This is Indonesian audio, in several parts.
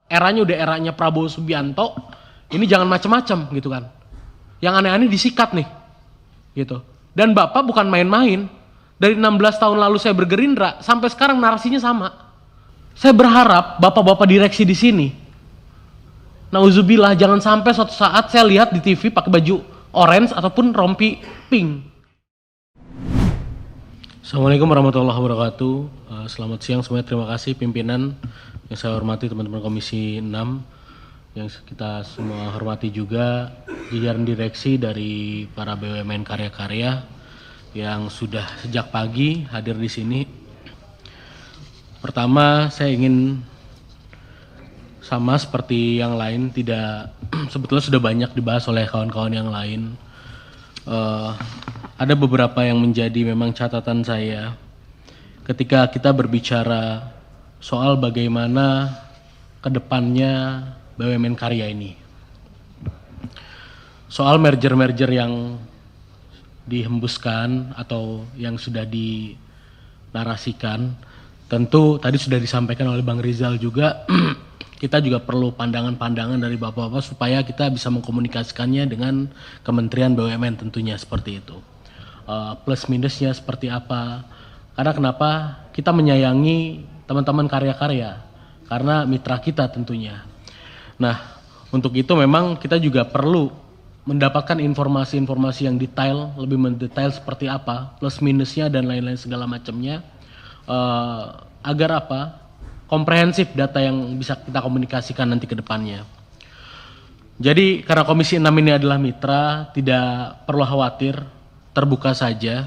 eranya udah eranya Prabowo Subianto, ini jangan macem-macem gitu kan. Yang aneh-aneh disikat nih, gitu. Dan Bapak bukan main-main. Dari 16 tahun lalu saya bergerindra, sampai sekarang narasinya sama. Saya berharap bapak-bapak direksi di sini, nauzubillah, jangan sampai suatu saat saya lihat di TV pakai baju orange ataupun rompi pink. Assalamualaikum warahmatullahi wabarakatuh. Selamat siang semuanya, terima kasih pimpinan yang saya hormati, teman-teman Komisi 6 yang kita semua hormati juga, jajaran direksi dari para BUMN karya-karya yang sudah sejak pagi hadir di sini. Pertama, saya ingin sama seperti yang lain, tidak sebetulnya sudah banyak dibahas oleh kawan-kawan yang lain. Ada beberapa yang menjadi memang catatan saya ketika kita berbicara soal bagaimana kedepannya BUMN karya ini. Soal merger-merger yang dihembuskan atau yang sudah dinarasikan, tentu tadi sudah disampaikan oleh Bang Rizal juga, kita juga perlu pandangan-pandangan dari bapak-bapak supaya kita bisa mengkomunikasikannya dengan Kementerian BUMN tentunya seperti itu. Plus minusnya seperti apa, karena kenapa kita menyayangi teman-teman karya-karya, karena mitra kita tentunya. Nah, untuk itu memang kita juga perlu mendapatkan informasi-informasi yang detail, lebih mendetail seperti apa, plus minusnya dan lain-lain segala macamnya, agar apa, komprehensif data yang bisa kita komunikasikan nanti ke depannya. Jadi karena Komisi 6 ini adalah mitra, tidak perlu khawatir, terbuka saja,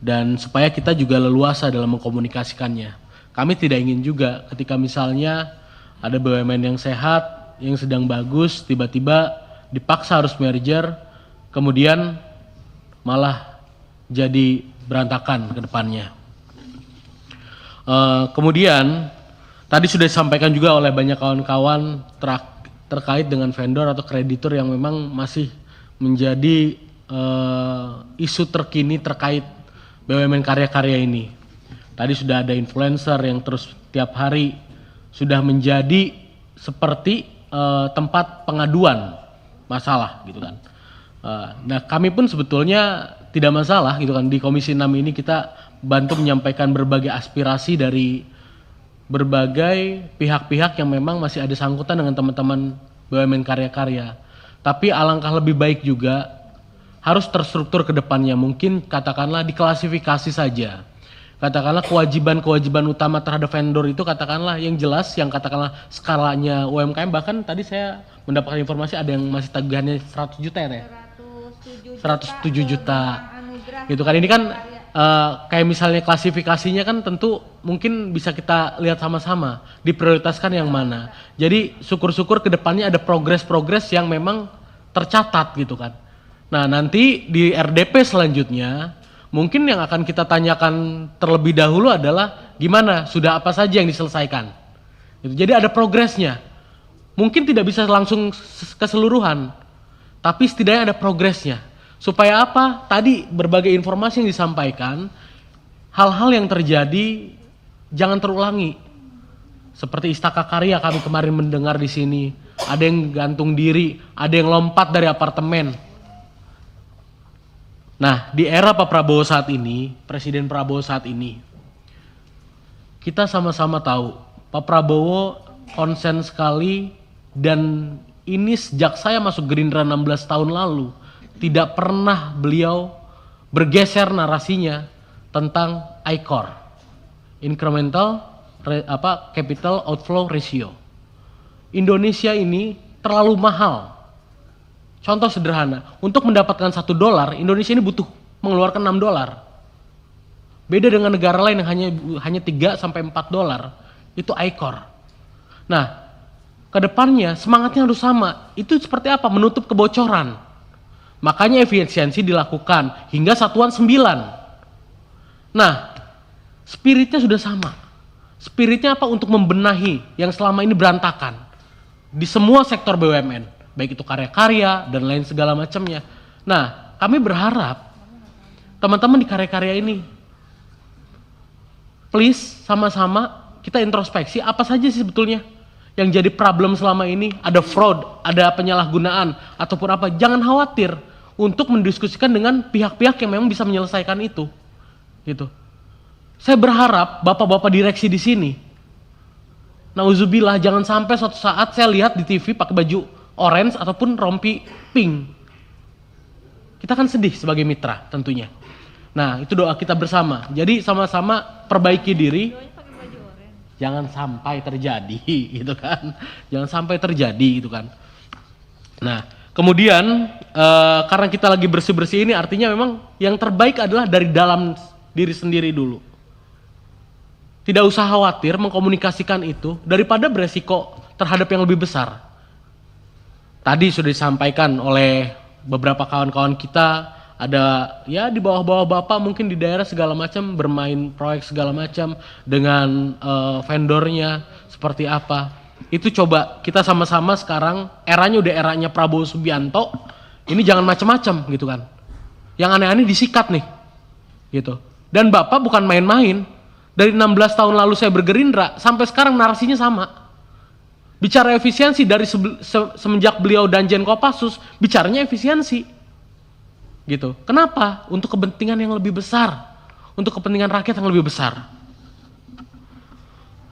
dan supaya kita juga leluasa dalam mengkomunikasikannya. Kami tidak ingin juga ketika misalnya ada BUMN yang sehat, yang sedang bagus, tiba-tiba dipaksa harus merger, kemudian malah jadi berantakan ke depannya. Kemudian tadi sudah disampaikan juga oleh banyak kawan-kawan terkait dengan vendor atau kreditur yang memang masih menjadi isu terkini terkait BUMN karya-karya ini. Tadi sudah ada influencer yang terus tiap hari sudah menjadi seperti tempat pengaduan masalah gitu kan. Nah, kami pun sebetulnya tidak masalah gitu kan, di Komisi 6 ini kita bantu menyampaikan berbagai aspirasi dari berbagai pihak-pihak yang memang masih ada sangkutan dengan teman-teman BUMN karya-karya. Tapi alangkah lebih baik juga harus terstruktur ke depannya, mungkin katakanlah diklasifikasi saja. Katakanlah kewajiban-kewajiban utama terhadap vendor itu katakanlah yang jelas, yang katakanlah skalanya UMKM, bahkan tadi saya mendapatkan informasi ada yang masih tagihannya 100 juta ya? 107 juta. Gitu kan, ini kan kayak misalnya klasifikasinya kan tentu mungkin bisa kita lihat sama-sama, diprioritaskan yang mana. Jadi syukur-syukur ke depannya ada progres-progres yang memang tercatat gitu kan. Nah, nanti di RDP selanjutnya mungkin yang akan kita tanyakan terlebih dahulu adalah gimana, sudah apa saja yang diselesaikan. Jadi ada progresnya. Mungkin tidak bisa langsung keseluruhan, tapi setidaknya ada progresnya. Supaya apa? Tadi berbagai informasi yang disampaikan, hal-hal yang terjadi jangan terulangi. Seperti Istaka Karya kami kemarin mendengar di sini, ada yang gantung diri, ada yang lompat dari apartemen. Nah, di era Pak Prabowo saat ini, Presiden Prabowo saat ini, kita sama-sama tahu Pak Prabowo konsen sekali, dan ini sejak saya masuk Gerindra 16 tahun lalu, tidak pernah beliau bergeser narasinya tentang ICOR, Incremental Capital Outflow Ratio. Indonesia ini terlalu mahal. Contoh sederhana, untuk mendapatkan $1, Indonesia ini butuh mengeluarkan $6. Beda dengan negara lain yang hanya 3 sampai $4, itu ICOR. Nah, kedepannya semangatnya harus sama. Itu seperti apa? Menutup kebocoran. Makanya efisiensi dilakukan hingga satuan 9. Nah, spiritnya sudah sama. Spiritnya apa? Untuk membenahi yang selama ini berantakan di semua sektor BUMN, baik itu karya-karya dan lain segala macamnya. Nah, kami berharap teman-teman di karya-karya ini, please sama-sama kita introspeksi apa saja sih sebetulnya yang jadi problem selama ini, ada fraud, ada penyalahgunaan, ataupun apa, jangan khawatir untuk mendiskusikan dengan pihak-pihak yang memang bisa menyelesaikan itu. Gitu. Saya berharap bapak-bapak direksi di sini, nauzubillah, jangan sampai suatu saat saya lihat di TV pakai baju orange ataupun rompi pink. Kita kan sedih sebagai mitra tentunya. Nah, itu doa kita bersama. Jadi sama-sama perbaiki diri. Jangan sampai terjadi, gitu kan? Jangan sampai terjadi, gitu kan? Nah, kemudian karena kita lagi bersih-bersih ini, artinya memang yang terbaik adalah dari dalam diri sendiri dulu. Tidak usah khawatir mengkomunikasikan itu daripada beresiko terhadap yang lebih besar. Tadi sudah disampaikan oleh beberapa kawan-kawan kita, ada ya di bawah-bawah bapak mungkin di daerah segala macam bermain proyek segala macam dengan vendornya seperti apa. Itu coba kita sama-sama sekarang eranya udah eranya Prabowo Subianto, ini jangan macam-macam gitu kan. Yang aneh-aneh disikat nih gitu. Dan bapak bukan main-main. Dari 16 tahun lalu saya bergerindra sampai sekarang narasinya sama. Bicara efisiensi dari semenjak beliau Danjen Kopassus, bicaranya efisiensi. Gitu. Kenapa? Untuk kepentingan yang lebih besar, untuk kepentingan rakyat yang lebih besar.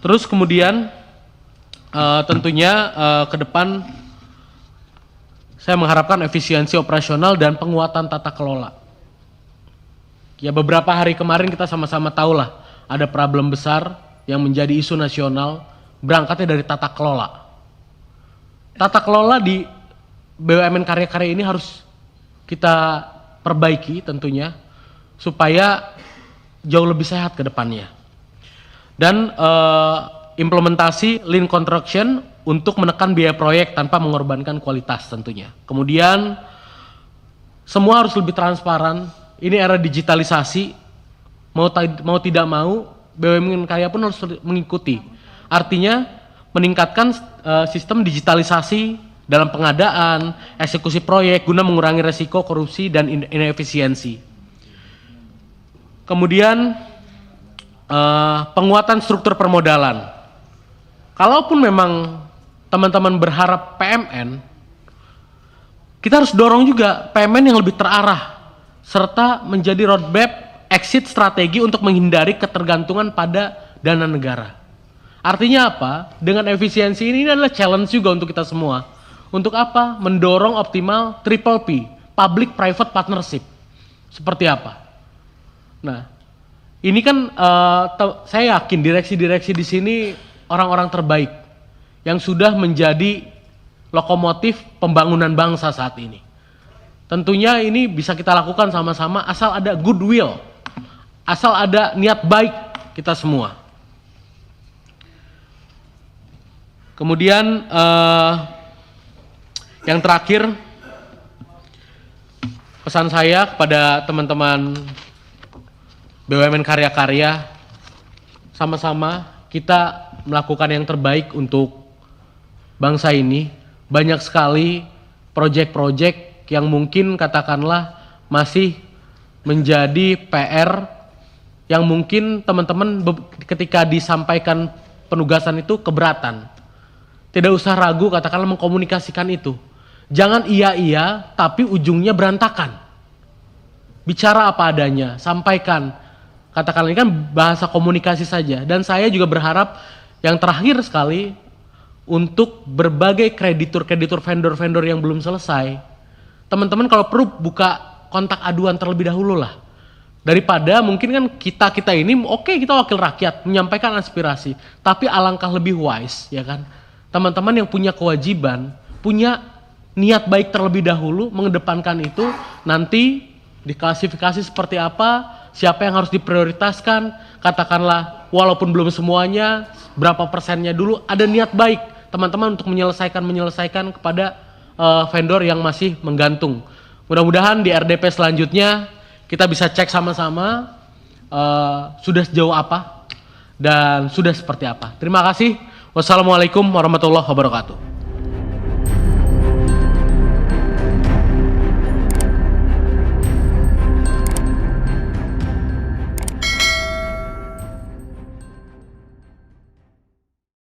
Terus kemudian tentunya ke depan saya mengharapkan efisiensi operasional dan penguatan tata kelola. Ya beberapa hari kemarin kita sama-sama tahu lah ada problem besar yang menjadi isu nasional berangkatnya dari tata kelola. Tata kelola di BUMN karya-karya ini harus kita perbaiki tentunya supaya jauh lebih sehat ke depannya. Dan implementasi lean construction untuk menekan biaya proyek tanpa mengorbankan kualitas tentunya. Kemudian semua harus lebih transparan. Ini era digitalisasi, mau tidak mau BUMN karya pun harus mengikuti. Artinya meningkatkan sistem digitalisasi dalam pengadaan, eksekusi proyek guna mengurangi resiko korupsi dan inefisiensi. Kemudian penguatan struktur permodalan. Kalaupun memang teman-teman berharap PMN, kita harus dorong juga PMN yang lebih terarah serta menjadi roadmap exit strategi untuk menghindari ketergantungan pada dana negara. Artinya apa? Dengan efisiensi ini adalah challenge juga untuk kita semua. Untuk apa? Mendorong optimal triple P, public private partnership. Seperti apa? Nah, ini kan saya yakin direksi-direksi di sini orang-orang terbaik yang sudah menjadi lokomotif pembangunan bangsa saat ini. Tentunya ini bisa kita lakukan sama-sama asal ada goodwill, asal ada niat baik kita semua. Kemudian yang terakhir, pesan saya kepada teman-teman BUMN karya-karya, sama-sama kita melakukan yang terbaik untuk bangsa ini. Banyak sekali proyek-proyek yang mungkin katakanlah masih menjadi PR yang mungkin teman-teman ketika disampaikan penugasan itu keberatan. Tidak usah ragu katakanlah mengkomunikasikan itu. Jangan iya-iya tapi ujungnya berantakan. Bicara apa adanya, sampaikan. Katakanlah ini kan bahasa komunikasi saja. Dan saya juga berharap yang terakhir sekali untuk berbagai kreditur-kreditur vendor-vendor yang belum selesai. Teman-teman kalau perlu buka kontak aduan terlebih dahulu lah. Daripada mungkin kan kita ini oke, kita wakil rakyat menyampaikan aspirasi. Tapi alangkah lebih wise ya kan. Teman-teman yang punya kewajiban, punya niat baik terlebih dahulu, mengedepankan itu, nanti diklasifikasi seperti apa, siapa yang harus diprioritaskan, katakanlah walaupun belum semuanya, berapa persennya dulu, ada niat baik teman-teman untuk menyelesaikan kepada vendor yang masih menggantung. Mudah-mudahan di RDP selanjutnya kita bisa cek sama-sama sudah sejauh apa dan sudah seperti apa. Terima kasih. Wassalamualaikum warahmatullahi wabarakatuh.